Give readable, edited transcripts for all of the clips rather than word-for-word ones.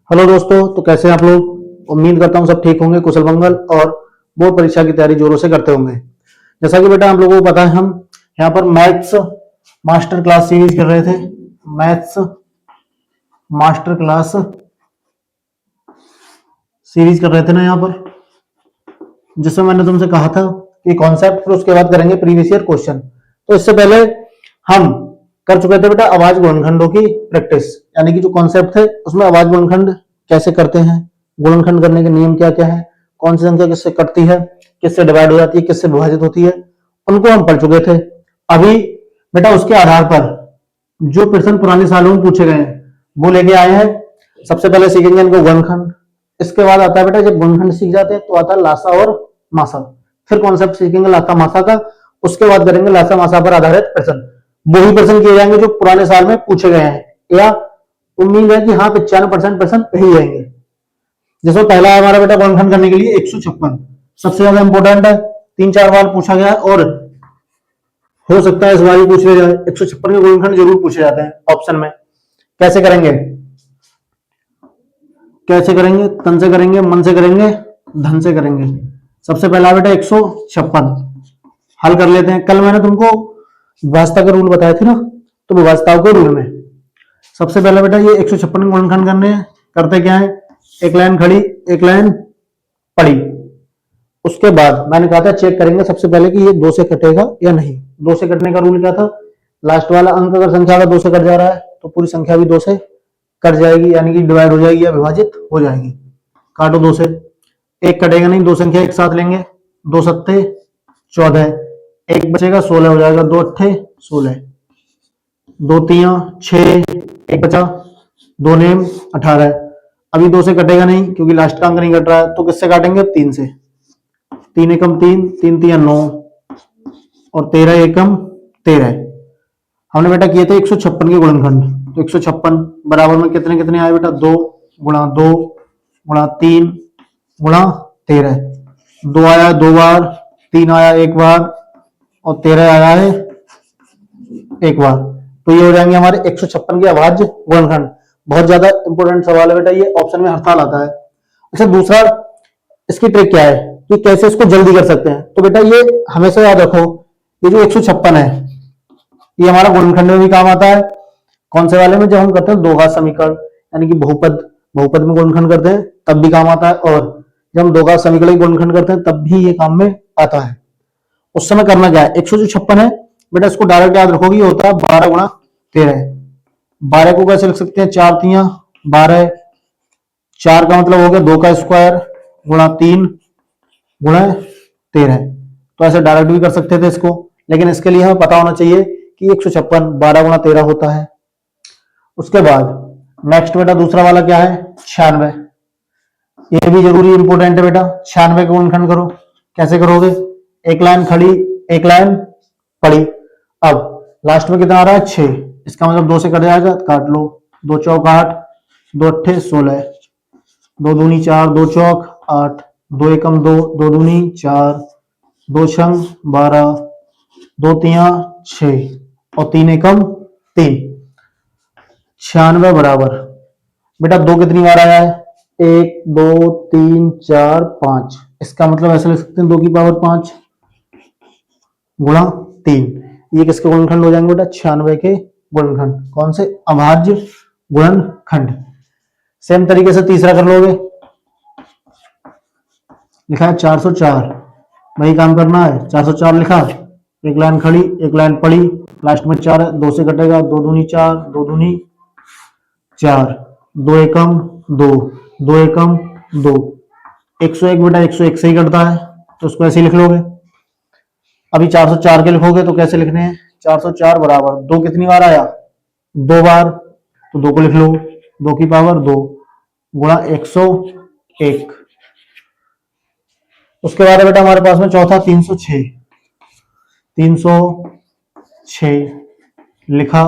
Hello दोस्तों, तो कैसे हैं आप लोग। उम्मीद करता हूँ सब ठीक होंगे, कुशल मंगल और बोर्ड परीक्षा की तैयारी जोरों से करते होंगे। जैसा कि बेटा आप लोगों को पता है, हम यहाँ पर मैथ्स मास्टर क्लास सीरीज कर रहे थे। मैथ्स मास्टर क्लास सीरीज कर रहे थे ना यहाँ पर, जिसमें मैंने तुमसे कहा था कि कॉन्सेप्ट, फिर उसके बाद करेंगे प्रीवियस ईयर क्वेश्चन। तो इससे पहले हम कर चुके थे बेटा आवाज गुणनखंडों की प्रैक्टिस, यानी कि जो कॉन्सेप्ट थे उसमें आवाज गुणनखंड कैसे करते हैं, गुणनखंड करने के नियम क्या क्या है, कौन सी संख्या किससे कटती है, किससे डिवाइड हो जाती है, किससे विभाजित होती है, उनको हम पढ़ चुके थे। अभी बेटा उसके आधार पर जो प्रश्न पुराने सालों में पूछे गए हैं वो लेके आए हैं। सबसे पहले सीखेंगे इनको गुणनखंड, इसके बाद आता है बेटा जब गुणनखंड सीख जाते हैं तो आता है लासा और मासा, फिर कॉन्सेप्ट सीखेंगे लासा मासा का, उसके बाद करेंगे लासा मासा पर आधारित प्रश्न। वही प्रश्न किए जाएंगे जो पुराने साल में पूछे गए हैं, या उम्मीद है कि हाँ 95% प्रश्न यही रहेंगे। जैसे पहला है हमारा बेटा गुणनखंड करने के लिए 156, सबसे ज्यादा इंपॉर्टेंट है, 3-4 बार पूछा गया और हो सकता है इस बार ही पूछ लिया जाए। 156 के गुणनखंड जरूर पूछे जाते हैं ऑप्शन में। कैसे करेंगे, कैसे करेंगे, तन से करेंगे, मन से करेंगे, धन से करेंगे। सबसे पहला बेटा 156 हल कर लेते हैं। कल मैंने तुमको विभाजता का रूल बताया थे ना, तो विभाजताओं के रूल में सबसे पहले बेटा ये 156 गुणनखंड करने हैं। करते क्या है, एक लाइन खड़ी एक लाइन पड़ी। उसके बाद मैंने कहा था चेक करेंगे सबसे पहले कि ये 2 से कटेगा या नहीं। 2 से कटने का रूल क्या था, लास्ट वाला अंक अगर संख्या का 2 से कट जा रहा है तो पूरी संख्या भी 2 से कट जाएगी, यानी कि डिवाइड हो जाएगी या विभाजित हो जाएगी। काटो 2 से, एक कटेगा नहीं, 2 संख्या एक साथ लेंगे, 2 सत्ते 14, एक बचेगा 16 हो जाएगा, 2 अट्ठे 16, 2 तिया 6, एक बचा, 2 नेम 18। अभी 2 से कटेगा नहीं क्योंकि लास्ट का अंक नहीं कट रहा है, तो किससे काटेंगे, 3 से। 3 एकम 3, 3 तिया 9 और 13 एकम 13। हमने बेटा किए थे 156 के गुणनखंड, तो 156 बराबर में कितने कितने आए बेटा, 2 गुणा 2 गुणा 3 गुणा 13। 2 आया 2 बार, 3 आया 1 बार और 13 आया है 1 बार। तो ये हो जाएंगे हमारे 156 के अभाज्य गुणनखंड। बहुत ज्यादा इंपॉर्टेंट सवाल है बेटा, ये ऑप्शन में हर साल आता है। अच्छा, दूसरा इसकी ट्रिक क्या है कि कैसे इसको जल्दी कर सकते हैं। तो बेटा ये हमेशा याद रखो, ये जो 156 है ये हमारा गुणनखंड में भी काम आता है। कौन से वाले में, जब हम करते हैं दो घात समीकरण, यानी कि बहुपद, बहुपद में गुणनखंड करते हैं तब भी काम आता है, और जब हम दो घात समीकरण गुणनखंड करते हैं तब भी ये काम में आता है। उस समय करना क्या है, 156 है बेटा, इसको डायरेक्ट याद रखोगे, ये होता है 12 गुणा 13। 12 को कैसे लिख सकते हैं, 4 तिया 12, 4 का मतलब हो गया 2 का स्क्वायर गुणा 3 गुणा 13। तो ऐसे डायरेक्ट भी कर सकते थे इसको, लेकिन इसके लिए हमें पता होना चाहिए कि 156 12 गुणा 13 होता है। उसके बाद नेक्स्ट बेटा दूसरा वाला क्या है, 96। ये भी जरूरी इंपोर्टेंट है बेटा। 96 का गुणनखंड करो, कैसे करोगे, एक लाइन खड़ी एक लाइन पड़ी। अब लास्ट में कितना आ रहा है, 6, इसका मतलब 2 से कट जाएगा, काट लो, 2 चौक 8, 2 अट्ठे 16, 2 दूनी 4, 2 चौक 8, 2 एकम 2, 2 दूनी 4, 2 छंग 12, 2 तिया 6 और 3 एकम 3। 96 बराबर बेटा 2 कितनी बार आया है, 1 2 3 4 5, इसका मतलब ऐसा लिख सकते हैं 2 की पावर 5 गुणा 3। ये किसके गुणनखंड हो जाएंगे बेटा, 96 के गुणनखंड। कौन से, अभाज्य गुणनखंड। सेम तरीके से तीसरा कर लोगे, लिखा है 404, वही काम करना है। 404 लिखा, एक लाइन खड़ी एक लाइन पड़ी, लास्ट में 4 है, 2 से कटेगा, 2 दूनी 4, 2 दूनी 4, 2 एकम 2, 2 एकम 2, 101 बेटा 101 से ही कटता है, तो उसको ऐसे ही लिख लोगे। अभी 404 के लिखोगे तो कैसे लिखने हैं, 404 बराबर 2 कितनी बार आया, 2 बार, तो 2 को लिख लो, 2 की पावर 2 गुणा 101। उसके बाद बेटा हमारे पास में चौथा 306। 306 लिखा,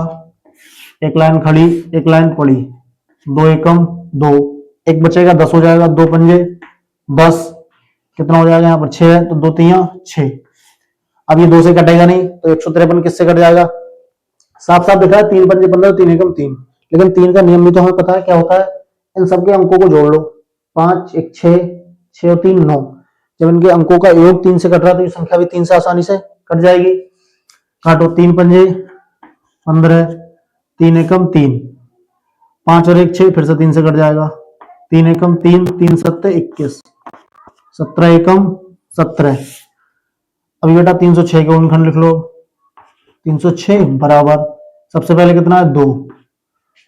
एक लाइन खड़ी एक लाइन पड़ी, 2 एकम 2, एक बचेगा 10 हो जाएगा, 2 पंजे 10, कितना हो जाएगा यहाँ पर 6 है, तो 2 तिया 6। अब ये 2 से कटेगा नहीं, तो 153 किससे कट जाएगा, साफ साफ दिख रहा है 3 पंजे 15, 3 एकम 3। लेकिन 3 का नियम भी तो हमें पता है क्या होता है, इन सबके अंकों को जोड़ लो। 5 1 6, 6 और 3 9। जब इनके अंकों का योग 3 से कट रहा तो ये संख्या भी 3 से आसानी से कट जाएगी। काटो, 3 पंजे 15, 3 एकम 3, 5 और 1 6, फिर से 3 से कट जाएगा। 3 एकम 3, 3 सत्ते 21, 17 एकम 17। अभी बेटा 306 के गुणनखंड लिख लो। 306 बराबर सबसे पहले कितना है 2,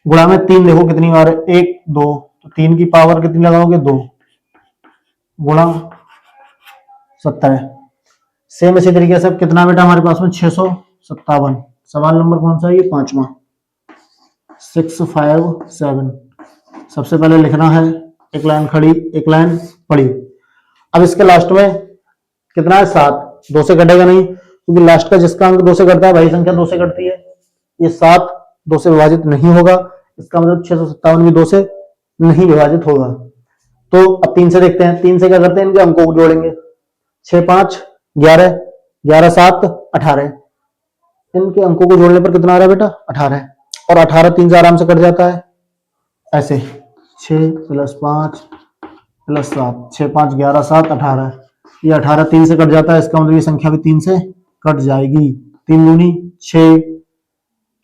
गुणा में 3 देखो कितनी बार है 1 2, तो 3 की पावर कितनी लगाओगे 2 गुणा 17। सेम इसी तरीके से कितना बेटा हमारे पास में 657। सवाल नंबर कौन सा है ये 5वां, 657। सबसे पहले लिखना है, एक लाइन खड़ी एक लाइन पड़ी। अब इसके लास्ट में कितना है 7, 2 से कटेगा नहीं क्योंकि लास्ट का जिसका अंक 2 से कटता है वही संख्या 2 से कटती है। ये 7 2 से विभाजित नहीं होगा, इसका मतलब 657 भी 2 से नहीं विभाजित होगा। तो अब 3 से देखते हैं, 3 से क्या करते हैं, इनके अंकों को जोड़ेंगे। 6 5 11, 11 7 18। इनके अंकों को जोड़ने पर कितना आ रहा है बेटा 18, और 18 3 से आराम से कट जाता है ऐसे, 6 + 5 + 7, 6 5 11 7 18। ये 18 3 से कट जाता है, इसका मतलब ये संख्या भी 3 से कट जाएगी। 3 दूनी 6,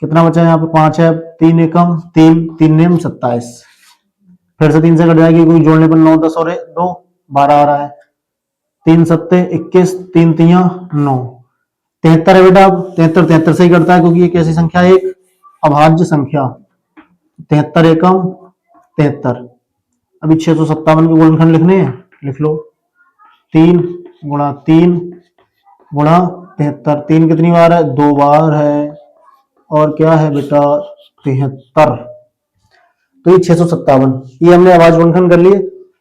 कितना बचा है यहाँ पे 5 है, 3 एकम 3, 3 नेम 27। फिर से 3 से कट जाएगी क्योंकि जोड़ने पर 9 10 और 2 12 आ रहा है। 3 सत्ते 21, 3 तियां 9, 73 है बेटा। अब 73 73 से ही करता है क्योंकि ये कैसी संख्या है, एक अभाज्य संख्या। 73 एकम 73। अभी 657 के गुणनखंड लिखने हैं, लिख लो। 3 गुणा 3 गुणा 73। 3 कितनी बार है 2 बार है, और क्या है बेटा 73। तो ये 657, ये हमने आवाज गुणनखंड कर लिए।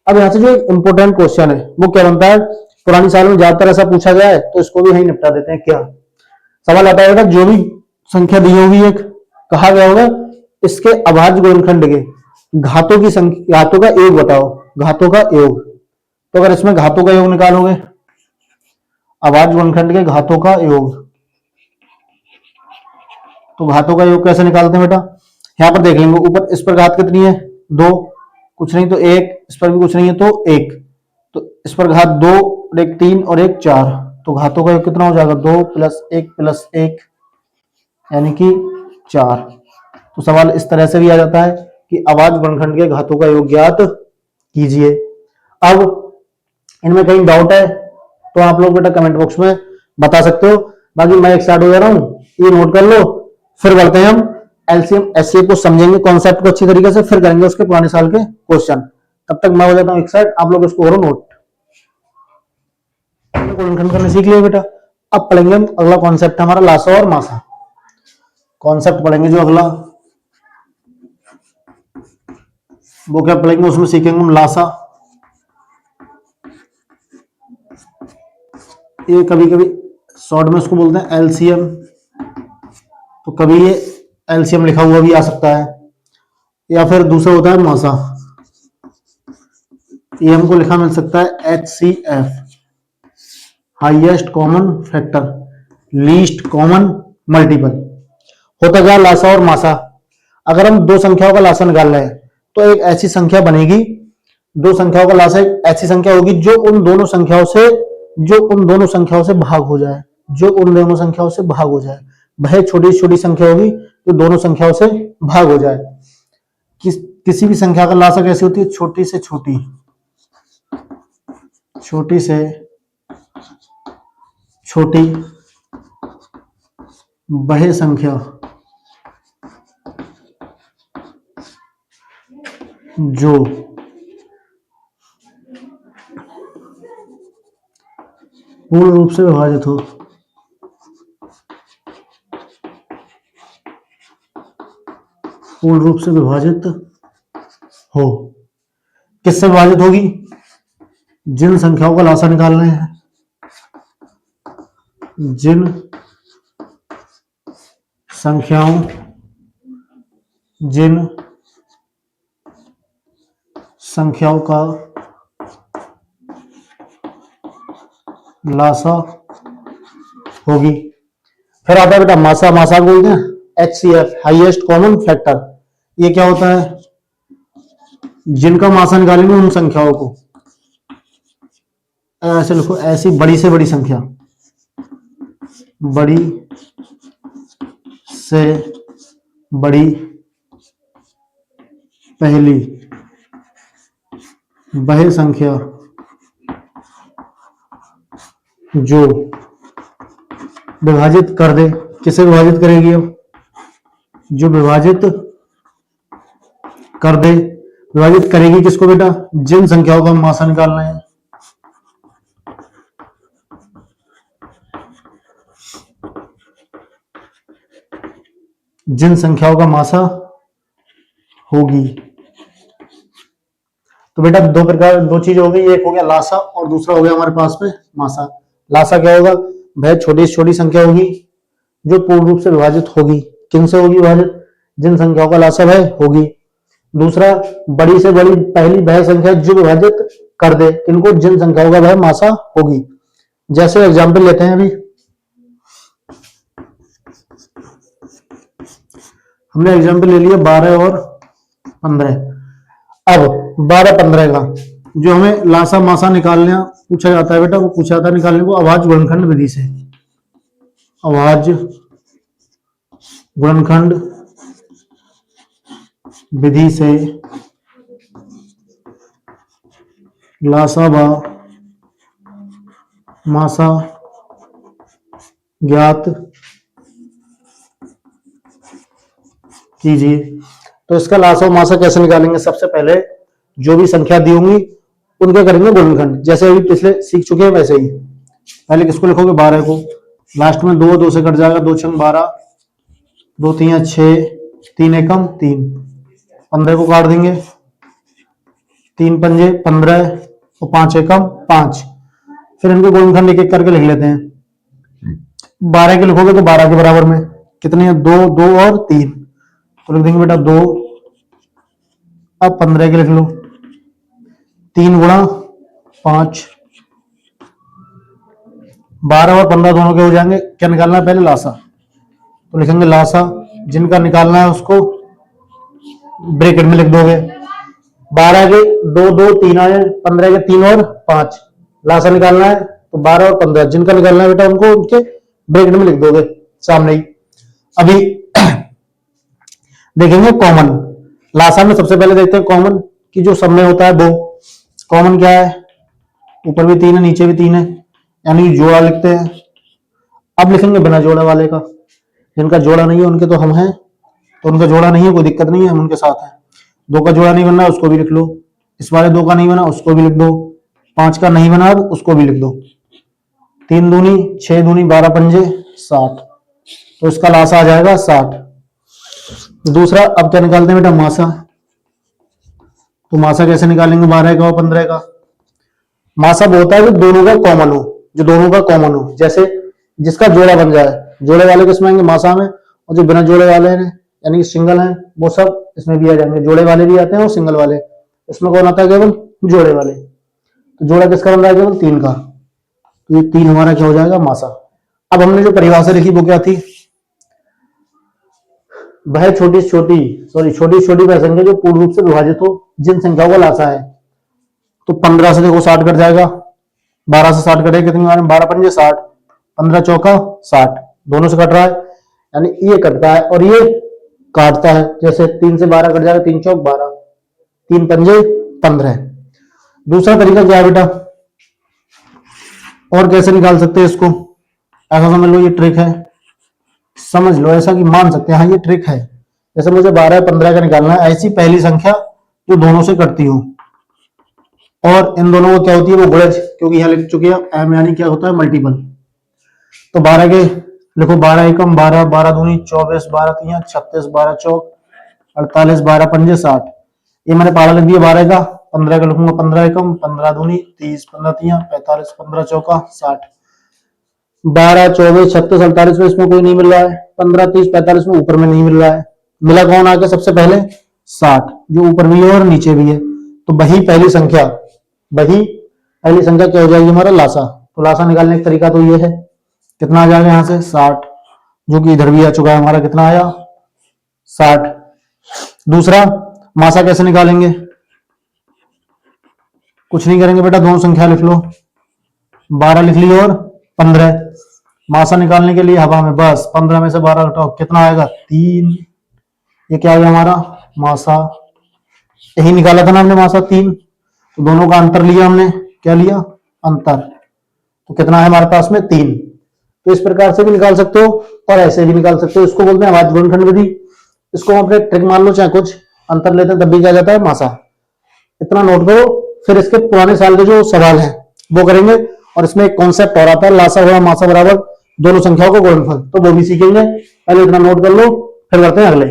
अब यहाँ से जो एक इंपॉर्टेंट क्वेश्चन है वो क्या बनता है, पुरानी साल में ज्यादातर ऐसा पूछा गया है तो इसको भी यही निपटा देते हैं। क्या सवाल आता है बेटा, जो भी संख्या दी होगी एक, कहा गया होगा इसके अभाज्य गुणनखंड के घातों की संख्या, घातों का योग बताओ, घातों का योग। तो अगर इसमें घातों का योग निकालोगे, अभाज्य गुणनखंड के घातों का योग, तो घातों का योग कैसे निकालते हैं बेटा, यहां पर देख लेंगे। ऊपर इस पर घात कितनी है 2, कुछ नहीं तो 1, इस पर भी कुछ नहीं है तो 1, तो इस पर घात 2 और 1 3 और 1 4, तो घातों का योग कितना हो जाएगा 2 + 1 यानी कि 4। तो सवाल इस तरह से भी आ जाता है कि अभाज्य गुणनखंड के घातों का योग ज्ञात कीजिए। अब इनमें कहीं डाउट है तो आप लोग बेटा कमेंट बॉक्स में बता सकते हो, बाकी मैं एक स्टार्ट हो जा रहा हूं, ये नोट कर लो। फिर बढ़ते हैं हम एलसीएम एचसीएफ को समझेंगे, कॉन्सेप्ट को अच्छी तरीके से, फिर करेंगे उसके पुराने साल के क्वेश्चन। तब तक मैं हो जाता हूं एक साइड, आप लोग इसको करो नोट। गुणनखंड करने सीख लिया बेटा। अब पढ़ेंगे हम अगला कॉन्सेप्ट हमारा लासा और मासा। कॉन्सेप्ट पढ़ेंगे जो अगला, वो क्या पढ़ेंगे, उसमें सीखेंगे हम लासा। ये कभी कभी शॉर्ट में इसको बोलते हैं एलसीएम, तो कभी ये एलसीएम लिखा हुआ भी आ सकता है, या फिर दूसरा होता है मासा, ये हमको लिखा मिल सकता है HCF, highest common factor, least common multiple. होता क्या लासा और मासा, अगर हम दो संख्याओं का लासा निकाल रहे हैं तो एक ऐसी संख्या बनेगी, दो संख्याओं का लासा एक ऐसी संख्या होगी जो उन दोनों संख्याओं से भाग हो जाए, जो उन दोनों संख्याओं से भाग हो जाए। वह छोटी छोटी संख्या होगी जो दोनों संख्याओं से भाग हो जाए। किसी भी संख्या का लासा कैसी होती है, छोटी से छोटी, छोटी से छोटी वह संख्या जो पूर्ण रूप से विभाजित हो, पूर्ण रूप से विभाजित हो। किससे विभाजित होगी, जिन संख्याओं का लासा निकाल रहे हैं, जिन संख्याओं का लासा होगी। फिर आता है बेटा मासा, मासा बोलते हैं HCF, हाईएस्ट कॉमन फैक्टर। ये क्या होता है, जिनका मासा निकालेंगे उन संख्याओं को ऐसे लिखो, ऐसी बड़ी से बड़ी संख्या, बड़ी से बड़ी पहली वह संख्या जो विभाजित कर दे। किसे विभाजित करेगी? अब जो विभाजित कर दे, विभाजित करेगी किसको बेटा? जिन संख्याओं का मासा निकालना है, जिन संख्याओं का मासा होगी। तो बेटा दो प्रकार, दो चीज होगी, एक हो गया लासा और दूसरा हो गया हमारे पास में मासा। लासा क्या होगा? वह छोटी से छोटी संख्या होगी जो पूर्ण रूप से विभाजित होगी। किन से होगी विभाजित? जिन संख्याओं का लासा वह होगी। दूसरा, बड़ी से बड़ी पहली वह संख्या जो विभाजित कर दे, किनको? जिन संख्याओं का वह मासा होगी। जैसे एग्जाम्पल लेते हैं, अभी हमने एग्जाम्पल ले लिया 12 और 15। अब 12-15 का जो हमें लासा मासा निकालना पूछा जाता है बेटा, वो पूछा जाता है निकालने को अभाज्य गुणनखंड विधि से। अभाज्य गुणनखंड विधि से लासा व मासा ज्ञात कीजिए। तो इसका लासा और मासा कैसे निकालेंगे? सबसे पहले जो भी संख्या दी होंगी उनके करेंगे गुणनखंड, जैसे अभी पिछले सीख चुके हैं वैसे ही। पहले किसको लिखोगे? 12 को, लास्ट में 2 से कट जाएगा, 2 छंग 12, 2 3 6, 3 एकम 3, 15 को काट देंगे, 3 पंजे 15 और 5 एकम 5। फिर इनको गुणनखंड एक एक करके लिख लेते हैं। 12 के लिखोगे तो 12 के बराबर में कितने हैं? 2, 2 और 3, तो लिख देंगे बेटा 2। अब 15 के लिख लो, 3 गुणा 5। 12 और 15 दोनों के हो जाएंगे। क्या निकालना है? पहले लासा। तो लिखेंगे लासा, जिनका निकालना है उसको ब्रैकेट में लिख दोगे। 12 के 2, 2 3 आए, 15 के 3 और 5। लासा निकालना है तो 12 और 15 जिनका निकालना है बेटा उनको उनके ब्रैकेट में लिख दोगे सामने ही। अभी देखेंगे कॉमन। लासा में सबसे पहले देखते हैं कॉमन की जो सब में होता है वो। कॉमन क्या है? ऊपर भी 3 है नीचे भी 3 है, यानी जोड़ा लिखते हैं। अब लिखेंगे बिना जोड़ा वाले का, जिनका जोड़ा नहीं है उनके तो हम हैं, तो उनका जोड़ा नहीं है कोई दिक्कत नहीं है, हम उनके साथ हैं। 2 का जोड़ा नहीं बनना उसको भी लिख लो, इस वाले 2 का नहीं बना उसको भी लिख दो, 5 का नहीं बना उसको भी लिख दो। 3 दूनी 6 दूनी 12 पंजे 60, तो इसका लासा आ जाएगा 60। दूसरा, अब क्या निकालते हैं बेटा? मासा। तो मासा कैसे निकालेंगे? 12 का और 15 का मासा वो होता है जो दोनों का कॉमन हो, जो दोनों का कॉमन हो, जैसे जिसका जोड़ा बन जाए। जोड़े वाले किसमें आएंगे? मासा में। और जो बिना जोड़े वाले हैं यानी सिंगल हैं वो सब इसमें भी आ जाएंगे। जोड़े वाले भी आते हैं और सिंगल वाले। इसमें कौन आता है? केवल जोड़े वाले। तो जोड़ा किसका बन रहा है? केवल 3 का। तो ये 3 हमारा क्या हो जाएगा? मासा। अब हमने जो परिभाषा लिखी वो क्या थी? वह छोटी छोटी वह संख्या जो पूर्ण रूप से विभाजित हो, जिन संख्याओं का लासा है। तो 15 से देखो 60 कट जाएगा, 12 से 60 कटेगा, कितनी बार? 12 पंजे 60, 15 चौका 60, दोनों से कट रहा है, यानी ये कटता है और ये काटता है। जैसे 3 से 12 कट जाएगा, 3 चौक 12, 3 पंजे 15। दूसरा तरीका क्या है बेटा? और कैसे निकाल सकते हैं इसको? ऐसा समझ लो ये ट्रिक है, समझ लो ऐसा कि मान सकते हैं हाँ ये ट्रिक है। जैसे मुझे 12-15 का निकालना है, ऐसी पहली संख्या जो दोनों से कटती हो और इन दोनों को क्या होती है? वो गुणज, क्योंकि यहां लिख चुके हैं एम यानी क्या होता है? मल्टीपल। तो 12 के लिखो, 12 एकम 12, 12 दूनी 24, 12 तिया 36, 12 चौक 48, 12 पंजे 60। ये मैंने पारा लिख दिया 12 का। 15 का लिखूंगा, 15 एकम 15 दूनी 30, 15 तिया 45, 15 चौका 60, 12 24 36 48 में इसमें कोई नहीं मिल रहा है, 15 30 45 में ऊपर में नहीं मिल रहा है। मिला कौन आगे सबसे पहले? 60, जो ऊपर भी है और नीचे भी है। तो वही पहली संख्या क्या हो जाएगी? हमारा लासा। तो लासा निकालने का तरीका तो ये है, कितना आ जाएगा यहां से? 60, जो कि इधर भी आ चुका है हमारा। कितना आया? 60। दूसरा, मासा कैसे निकालेंगे? कुछ नहीं करेंगे बेटा, दोनों संख्या लिख लो, 12 लिख ली और 15। मासा निकालने के लिए हवा में बस 15 में से 12 घटाओ, कितना आएगा 3। ये क्या आ गया हमारा मासा, यही निकाला था ना हमने मासा 3। तो दोनों का अंतर लिया हमने, क्या लिया अंतर, तो कितना है हमारे पास में 3। तो इस प्रकार से भी निकाल सकते हो और ऐसे भी निकाल सकते हो, इसको बोलते हैं अभाज्य गुणनखंड विधि। इसको हम अपने ट्रिक मान लो, चाहे कुछ अंतर लेते हैं तब भी क्या जाता है मासा। इतना नोट करो, फिर इसके पुराने साल के जो सवाल है वो करेंगे, और इसमें एक कॉन्सेप्ट और आता है लासा गुणा मासा बराबर दोनों संख्याओं को गुणनफल, तो वो भी सीखेंगे। पहले इतना नोट कर लो, फिर करते हैं अगले।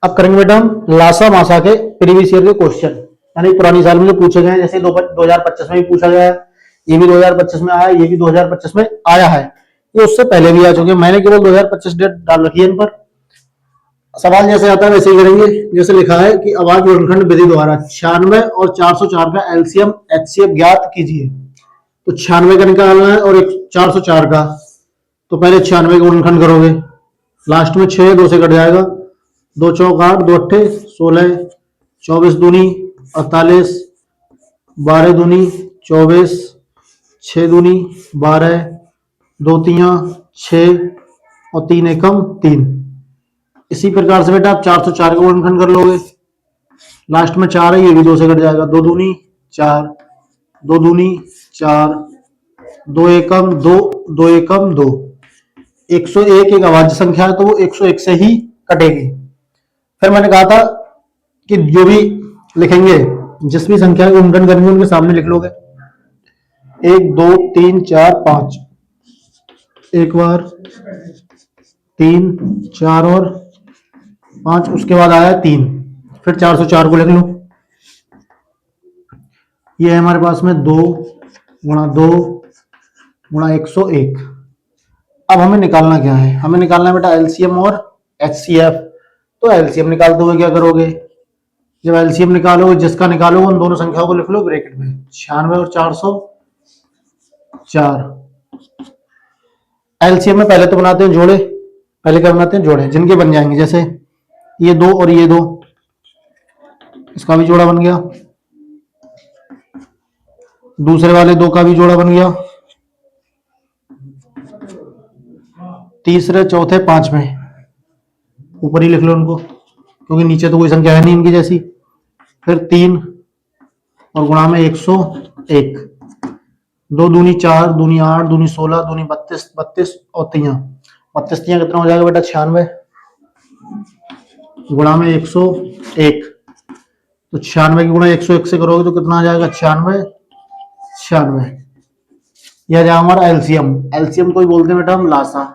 अब करेंगे बेटा हम लासा मासा के प्रीवियस ईयर के क्वेश्चन, यानी पुरानी साल में जो पूछे गए हैं। जैसे 2025 में भी पूछा गया है, ये भी 2025 में आया, ये भी 2025 में आया है, ये उससे पहले भी आ चुके हैं। मैंने केवल 2025 डेट डाल रखी है इन पर। सवाल जैसे आता है वैसे ही करेंगे। जैसे लिखा है कि अभाज्य गुणनखंड विधि द्वारा 96 और 404 का एलसीएम एचसीएफ ज्ञात कीजिए। तो 96 का निकालना है और 404 का। तो पहले 96 का गुणनखंड करोगे, लास्ट में 6 2 से कट जाएगा, 2 चौक 8, 2 अट्ठे 16, 24 दूनी 48, 12 दूनी 24, 6 दूनी 12, 2 तियां 6 और 3 एकम 3। इसी प्रकार से बेटा आप 404 का गुणनखंड कर लोगे, लास्ट में 4 है, ये भी 2 से कट जाएगा, 2 दूनी 4, 2 दूनी 4, 2 एकम 2, 2 एकम 2। 101 एक अभाज्य संख्या है, तो वो 101 से ही कटेगी। फिर मैंने कहा था कि जो भी लिखेंगे, जिस भी संख्या का गुणनखंड करेंगे उनके सामने लिख लोगे, 1 2 3 4 5, एक बार 3 4 और 5, उसके बाद आया 3, फिर 404 को लिख लो। ये है हमारे पास में 2 गुणा 2 गुणा 101। अब हमें निकालना क्या है, हमें निकालना है बेटा एलसीएम और एचसीएफ। तो एलसीएम निकालते हुए क्या करोगे, जब एलसीएम निकालोगे, जिसका निकालोगे उन दोनों संख्याओं को लिख लो ब्रैकेट में, 96 और 404। एलसीएम में पहले तो बनाते हैं जोड़े, पहले क्या बनाते हैं जोड़े, जिनके बन जाएंगे, जैसे ये 2 और ये 2, इसका भी जोड़ा बन गया, दूसरे वाले 2 का भी जोड़ा बन गया, तीसरे चौथे पांचवें ऊपर ही लिख लो उनको, क्योंकि नीचे तो कोई संख्या है नहीं इनकी जैसी। फिर 3 और गुणा में 101, 2 दूनी 4, दूनी 8, दूनी 16, दूनी 32, 32 और 32 कितना हो जाएगा बेटा 96, गुणा में 101। तो 96 की गुणा 101 से करोगे तो कितना आ जाएगा 96 96। यह जाएगा हमारा एलसीएम। एलसीएम को ही बोलते हैं बेटा हम लासा।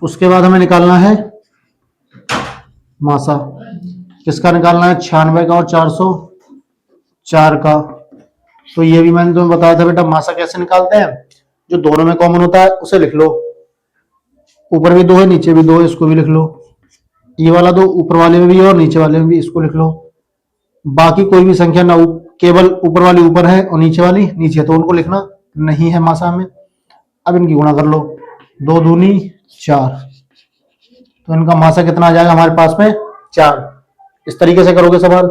उसके बाद हमें निकालना है मासा। किसका निकालना है, 96 का और 404 का। तो ये भी मैंने तुम्हें बताया था बेटा, मासा कैसे निकालते हैं, जो दोनों में कॉमन होता है उसे लिख लो। ऊपर भी 2 है, नीचे भी 2 है, इसको भी लिख लो। ये वाला 2 ऊपर वाले में भी है और नीचे वाले में भी, इसको लिख लो। बाकी कोई भी संख्या ना, केवल ऊपर वाली ऊपर है और नीचे वाली नीचे, तो उनको लिखना नहीं है मासा में। अब इनकी गुणा कर लो, 2 दूनी 4, तो इनका मासा कितना आ जाएगा हमारे पास में 4। इस तरीके से करोगे सवाल।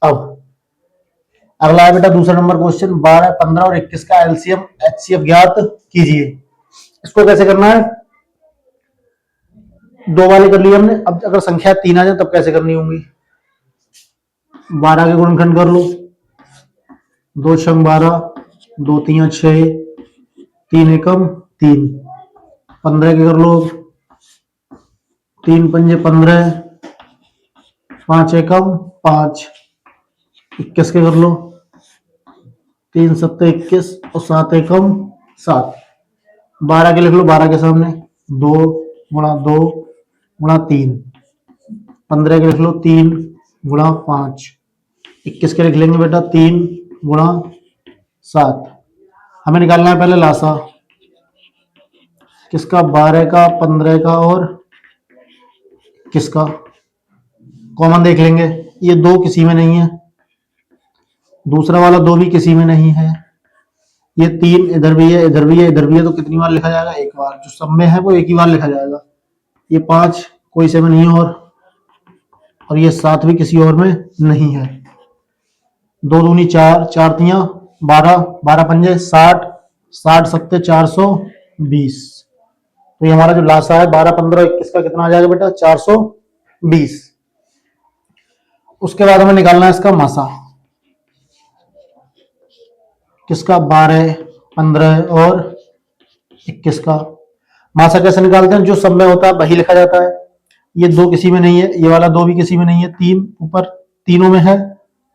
अब अगला है बेटा दूसरा नंबर क्वेश्चन, 12 15 और 21 का एलसीएम एचसीएफ ज्ञात कीजिए। इसको कैसे करना है, 2 वाले कर लिए हमने, अब अगर संख्या 3 आ जाए तब कैसे करनी होंगी। 12 के गुणनखंड कर लो, 2 छंग 12, 2 तियां 6, 3 एकम 3। 15 के कर लो, 3 पंजे 15, 5 एकम 5। 21 के कर लो, 3 सत्ते 21 और 7 एकम 7। 12 के लिख लो, 12 के सामने 2 गुणा 2 गुणा 3। 15 के लिख लो, 3 गुणा 5। 21 के लिख लेंगे बेटा 3 गुणा 7। हमें निकालना है पहले लासा, किसका, 12 का 15 का और किसका। कॉमन देख लेंगे, ये 2 किसी में नहीं है, दूसरा वाला 2 भी किसी में नहीं है, ये 3 इधर भी है, इधर भी है, इधर भी है, तो कितनी बार लिखा जाएगा, एक बार। जो सब में है वो एक ही बार लिखा जाएगा। ये 5 कोई से में नहीं है, और और ये 7 भी किसी और में नहीं है। 2 दूनी 4, 4 तियां 12, 12 पंजे 60, 60 सत्ते 420। तो ये हमारा जो लासा है 12, 15, 21 का कितना आ जाएगा बेटा? 420। उसके बाद हमें निकालना है इसका मासा। किसका? 12, 15 और 21 का। मासा कैसे निकालते हैं? जो सब में होता है वही लिखा जाता है। ये 2 किसी में नहीं है, ये वाला 2 भी किसी में नहीं है, 3 ऊपर तीनों में है,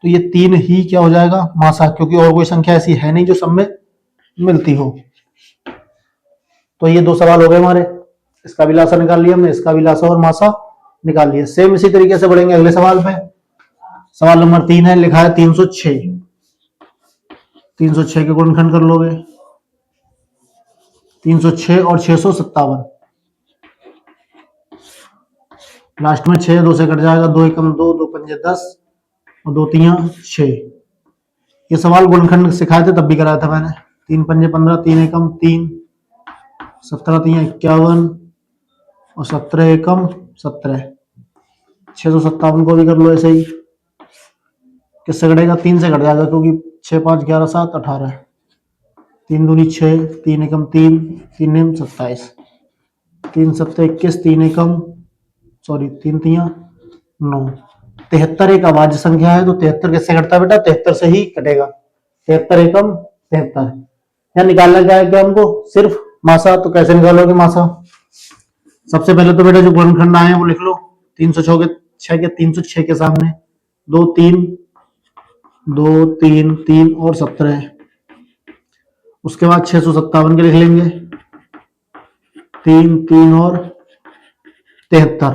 तो ये 3 ही क्या हो जाएगा? मासा, क्योंकि और कोई संख्या ऐसी है नहीं जो सब में मिलती हो। तो ये 2 सवाल हो गए हमारे। इसका भी लासा निकाल लिया हमने, इसका भी लासा और मासा निकाल लिया। सेम इसी तरीके से बढ़ेंगे अगले सवाल पे। सवाल नंबर 3 है, लिखा है 306। 306 के गुणनखंड कर लोगे। 306 और 657। लास्ट में 6 2 से कट जाएगा, 2 एकम 2, 2 पंजे 10 और 2 तियां 6। ये सवाल गुणनखंड सिखाए थे तब भी कराया था मैंने। 3 पंजे 15, 3 एकम 3, 17 तियां 51 और 17 एकम 17। 657 को भी कर लो ऐसे ही। किससे कटेगा? 3 से कट जाएगा, क्योंकि 6 5 11 7 18। 3 दूनी 6, 3 एकम 3, 3 नेम 27, 3 सत्ते 21, 3 एकम 3 तियां 9। 73 एक अभाज्य संख्या है, तो 73 किससे कटता है बेटा? 73 से ही कटेगा। 73 एकम 73। यहाँ निकालना क्या है क्या हमको? सिर्फ मासा। तो कैसे निकालोगे मासा? सबसे पहले तो बेटा जो गुणनखंड आए हैं वो लिख लो। 306 के 306 के सामने 2 3 2 3 3 और 17। उसके बाद 657 के लिख लेंगे, 3 3 और 73।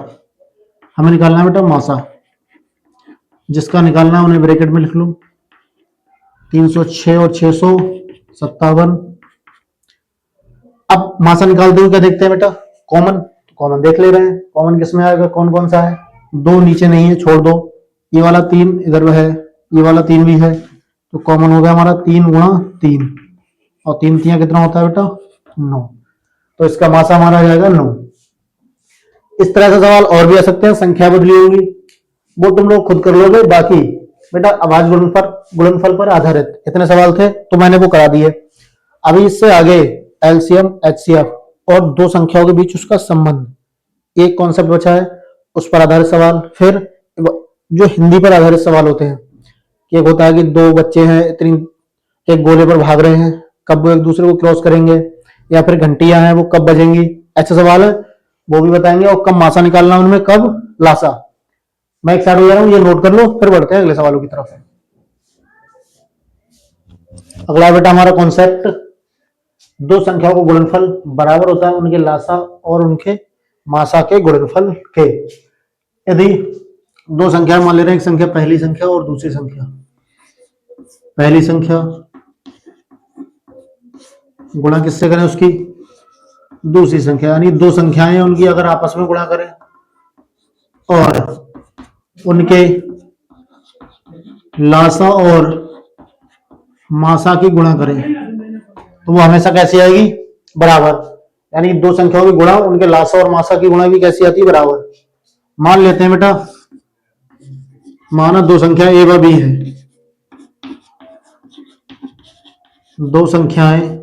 हमें निकालना है बेटा मासा। जिसका निकालना है उन्हें ब्रैकेट में लिख लो। 306 और 657। अब मासा निकालते हुए क्या देखते हैं बेटा? कॉमन। कॉमन देख ले रहे हैं, कॉमन किसमें आएगा? कौन कौन सा है? 2 नीचे नहीं है, छोड़ दो। ये वाला 3 इधर है, ये वाला 3 भी है, तो कॉमन हो गया हमारा 3 गुणा 3 और 3 तियां कितना होता है बेटा? 9। तो इसका मासा हमारा आ जाएगा 9। इस तरह से सवाल और भी आ सकते हैं, संख्या बदली होगी वो तुम लोग खुद कर लोगे। बाकी बेटा अभाज्य गुणनफल पर आधारित इतने सवाल थे तो मैंने वो करा दिए। अभी इससे आगे एलसीएम, एचसीएफ और 2 संख्याओं के बीच उसका संबंध, एक कॉन्सेप्ट बचा है, उस पर आधारित सवाल। फिर जो हिंदी पर आधारित सवाल होते हैं कि एक होता है कि 2 बच्चे हैं, इतनी एक गोले पर भाग रहे हैं, कब वो एक दूसरे को क्रॉस करेंगे, या फिर घंटियां हैं वो कब बजेंगी, ऐसे सवाल है वो भी बताएंगे। और कब मासा निकालना उनमें, कब लासा। मैं एक साइड हो जा रहा हूं, ये नोट कर लो, फिर बढ़ते हैं अगले सवालों की तरफ। अगला बेटा हमारा कॉन्सेप्ट, 2 संख्याओं का गुणनफल बराबर होता है उनके लासा और उनके मासा के गुणनफल के। यदि 2 संख्या मान ले रहे हैं, एक संख्या पहली संख्या और दूसरी संख्या। पहली संख्या गुणा किससे करें? उसकी दूसरी संख्या, यानी 2 संख्याएं उनकी अगर आपस में गुणा करें और उनके लासा और मासा की गुणा करें तो वो हमेशा कैसी आएगी? बराबर। यानी 2 संख्याओं की गुणा उनके लासा और मासा की गुणा भी कैसी आती है? बराबर। मान लेते हैं बेटा, माना 2 संख्या ए व बी है, 2 संख्याएं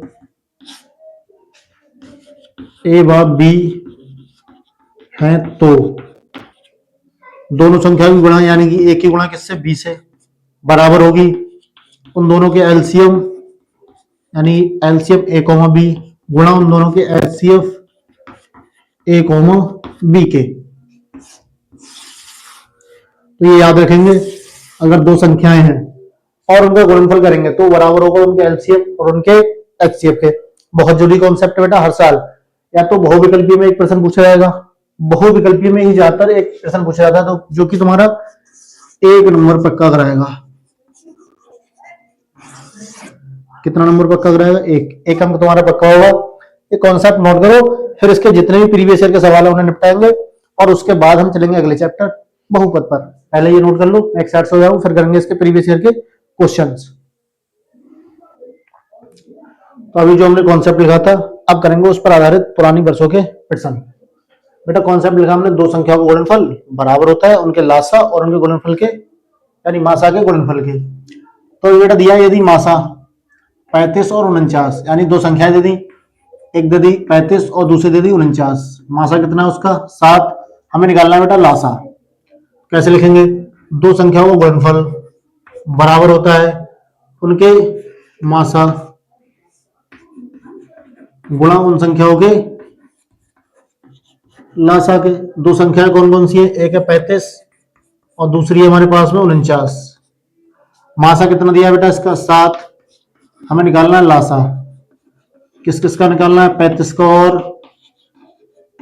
ए व बी हैं, तो दोनों संख्या की गुणा यानी कि ए की गुणा किससे? बी से बराबर होगी उन दोनों के एलसीएम, यानी एलसीएम ए कॉमा बी गुणा उन दोनों के एचसीएफ ए कॉमा बी के। तो ये याद रखेंगे, अगर 2 संख्याएं हैं और उनका गुणनफल करेंगे तो बराबर होगा उनके एलसीएम और उनके एचसीएफ के। बहुत जरूरी कॉन्सेप्ट बेटा, हर साल या तो बहुविकल्पीय में एक प्रश्न पूछा जाएगा, बहुविकल्पीय में ही ज्यादातर एक प्रश्न पूछा जाता है, तो जो कि तुम्हारा 1 नंबर पक्का कराएगा। कितना नंबर पक्का कराएगा? 1 अंक तुम्हारा पक्का होगा। ये कॉन्सेप्ट नोट करो, फिर इसके जितने भी प्रीवियस ईयर के सवाल है उन्हें निपटाएंगे और उसके बाद हम चलेंगे अगले चैप्टर बहुपद पर। पहले ये नोट कर लो, मैं एक साइड से हो जाऊं, फिर करेंगे इसके प्रीवियस ईयर के क्वेश्चंस। तो अभी जो हमने कॉन्सेप्ट लिखा था अब करेंगे उस पर आधारित पुरानी वर्षों के प्रश्न। बेटा कॉन्सेप्ट लिखा हमने, दो संख्याओं का गुणनफल बराबर होता है उनके लासा और उनके गुणनफल के, यानी मासा के गुणनफल के। तो ये बेटा दिया, यदि मासा 35 और 49, यानी दो संख्याएं दे दी, एक दे दी 35 और दूसरी दे दी 49, मासा कितना है उसका 7। हमें निकालना है बेटा लासा। कैसे लिखेंगे, दो संख्याओं का गुणनफल बराबर होता है उनके मासा गुणा उन संख्याओं के लासा के। दो संख्याएं कौन कौन सी है, एक है 35 और दूसरी है हमारे पास में 49। मासा कितना दिया बेटा इसका 7। हमें निकालना है लासा। किस किस का निकालना है, 35 का और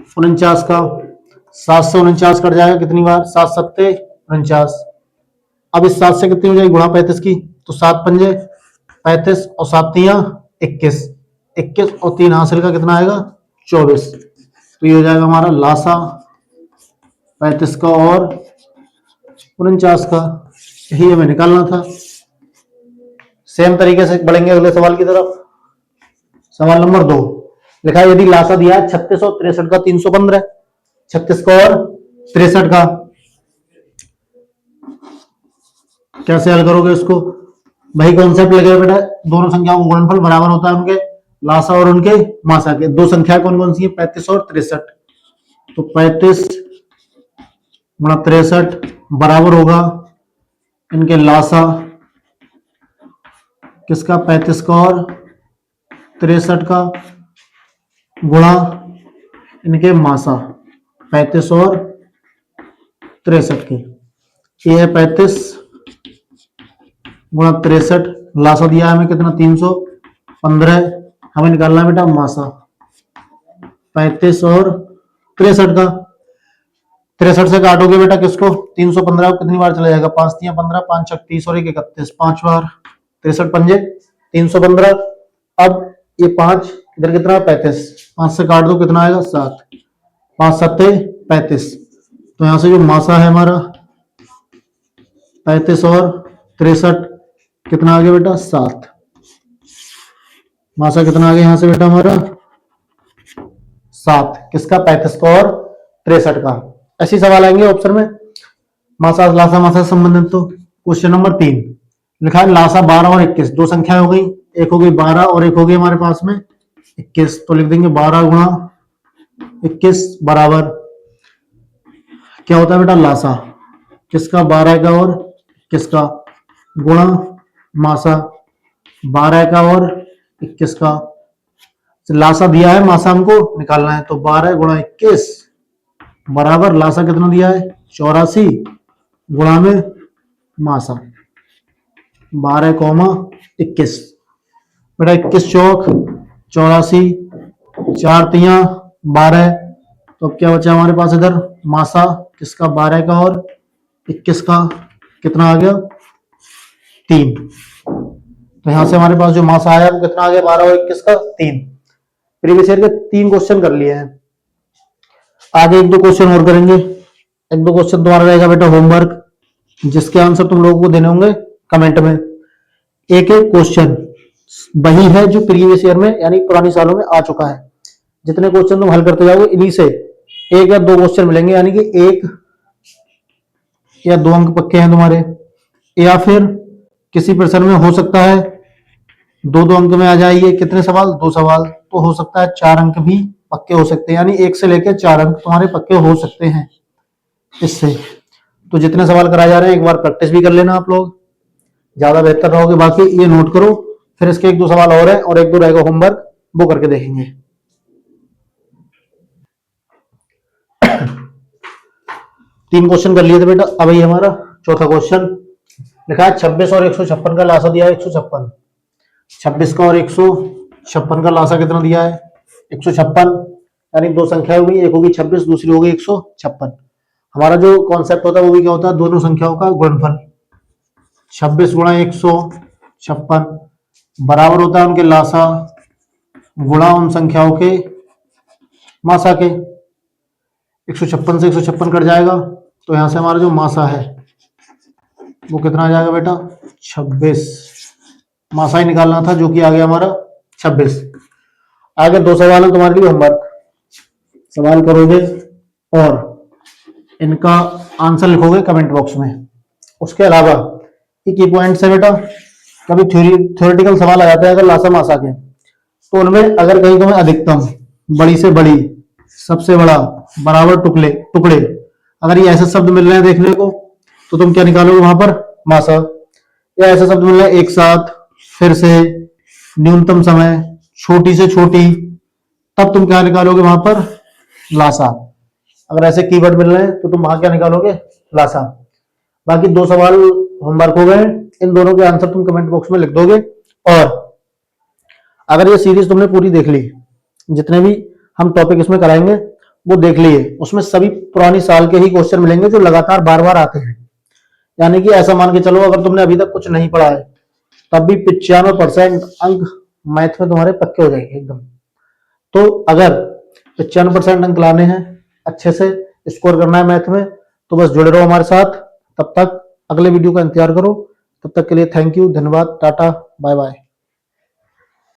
49 का। 7 से 49 कट जाएगा कितनी बार, 7 सत्ते 49। अब इस 7 से कितनी हो जाएगी गुणा 35 की, तो 7 पंजे 35 और 7 तियां 21, 21 और 3 हासिल का कितना आएगा 24। तो ये हो जाएगा हमारा लासा 35 का और 49 का। यही हमें निकालना था। सेम तरीके से बढ़ेंगे अगले सवाल की तरफ। सवाल नंबर 2 लिखा है, यदि लासा दिया है 36 और 63 का 315, 36 का और 63 का, कैसे हल करोगे इसको। वही कॉन्सेप्ट लगेगा बेटा, दोनों संख्याओं का गुणनफल बराबर होता है उनके लासा और उनके मासा के। दो संख्याएं कौन कौन सी है, 35 और 63। तो 35 गुणा 63 बराबर होगा इनके लासा किसका, 35 का और 63 का, गुणा इनके मासा 35 और 63 के। ये है 35 गुणा 63, लासा दिया है हमें कितना 315। हमें निकालना है बेटा मासा 35 और 63 का। 63 से काटोगे बेटा किसको, 315 को कितनी बार चला जाएगा, 5 तियां 15, 5 छक 30 और 1 31, 5 बार। 63 पंजे 315। अब ये 5 इधर कितना 35, 5 से काट दो कितना आएगा 7, 5 सत्ते 35। तो यहां से जो मासा है हमारा 35 और 63 कितना आ गया बेटा 7। मासा कितना आ गया यहां से बेटा हमारा 7, किसका 35 का और 63 का। ऐसे सवाल आएंगे ऑप्शन में मासा लासा मासा संबंधित। तो क्वेश्चन नंबर 3 लिखा है, लासा 12 और 21, दो संख्या हो गई, एक हो गई 12 और एक हो गई हमारे पास में 21। तो लिख देंगे 12 गुणा 21 बराबर क्या होता है बेटा लासा किसका 12 का और 21 का, गुणा मासा 12 का और 21 का। लासा दिया है, मासा हमको निकालना है। तो 12 गुणा 21 बराबर लासा कितना दिया है 84 गुणा में मासा 12,21। बेटा 21 चौक 84, 4 तियां 12। तो अब क्या बचा हमारे पास इधर मासा किसका 12 का और 21 का, कितना आ गया 3। तो यहां से हमारे पास जो मासा आया वो कितना आ गया 12 और 21 का 3। प्रीवियस ईयर के 3 क्वेश्चन कर लिए हैं। आगे एक दो क्वेश्चन और करेंगे। एक दो क्वेश्चन तुम्हारा रहेगा बेटा होमवर्क, जिसके आंसर तुम लोगों को देने होंगे कमेंट में। एक एक क्वेश्चन वही है जो प्रीवियस ईयर में यानी पुराने सालों में आ चुका है। जितने क्वेश्चन तुम हल करते जाओगे इन्हीं से एक या दो क्वेश्चन मिलेंगे, यानी कि 1 या 2 अंक पक्के हैं तुम्हारे, या फिर किसी प्रश्न में हो सकता है 2-2 अंक में आ जाइए। कितने सवाल, 2 सवाल। तो हो सकता है 4 अंक भी पक्के हो सकते हैं, यानी 1 से लेकर 4 अंक तुम्हारे पक्के हो सकते हैं इससे। तो जितने सवाल कराए जा रहे हैं एक बार प्रैक्टिस भी कर लेना आप लोग, ज्यादा बेहतर रहोगे। बाकी ये नोट करो, फिर इसके 1-2 सवाल और है और 1-2 रहेगा होमवर्क, वो करके देखेंगे। 3 क्वेश्चन कर लिए थे बेटा। अब ये हमारा चौथा क्वेश्चन लिखा है 26 और 156 का लासा दिया है 156। 26 का और 156 का लासा कितना दिया है 156, यानी दो संख्या होगी, एक होगी 26 दूसरी होगी 156। हमारा जो कॉन्सेप्ट होता है वो भी क्या होता है, दोनों संख्याओं का गुणनफल। 26 गुणा 156 बराबर होता है उनके लासा गुणा उन संख्याओं के मासा के। 156 से 156 कट जाएगा, तो यहां से हमारा जो मासा है वो कितना आ जाएगा बेटा 26। मासा ही निकालना था जो कि आ गया हमारा 26। आगे 2 सवाल है तुम्हारे लिए होमवर्क। सवाल करोगे और इनका आंसर लिखोगे कमेंट बॉक्स में। उसके अलावा की पॉइंट्स है बेटा, कभी थ्योरेटिकल सवाल आ जाते हैं अगर लासा मासा के, तो उनमें अगर कहीं तुम्हें अधिकतम, बड़ी से बड़ी, सबसे बड़ा, बराबर, टुकड़े टुकड़े, अगर ये ऐसे शब्द मिल रहे हैं देखने को, तो तुम क्या निकालोगे वहां पर? मासा। या ऐसे शब्द मिल रहे हैं एक साथ, फिर से, न्यूनतम समय, छोटी से छोटी, तब तुम क्या निकालोगे वहां पर? लासा। अगर ऐसे कीवर्ड मिल रहे हैं तो तुम वहां क्या निकालोगे? लासा। बाकी 2 सवाल होमवर्क हो गए, इन दोनों के आंसर तुम कमेंट बॉक्स में लिख दोगे। और अगर ये सीरीज तुमने पूरी देख ली, जितने भी हम टॉपिक इसमें कराएंगे वो देख लिए, उसमें सभी पुरानी साल के ही क्वेश्चन मिलेंगे जो लगातार बार बार आते हैं। यानी कि ऐसा मान के चलो, अगर तुमने अभी तक कुछ नहीं पढ़ा है तब भी 95% अंक मैथ में तुम्हारे पक्के हो जाएंगे एकदम। तो अगर 95% अंक लाने हैं, अच्छे से स्कोर करना है मैथ में, तो बस जुड़े रहो हमारे साथ। तब तक अगले वीडियो का इंतजार करो। तब तक के लिए थैंक यू, धन्यवाद, टाटा, बाय बाय।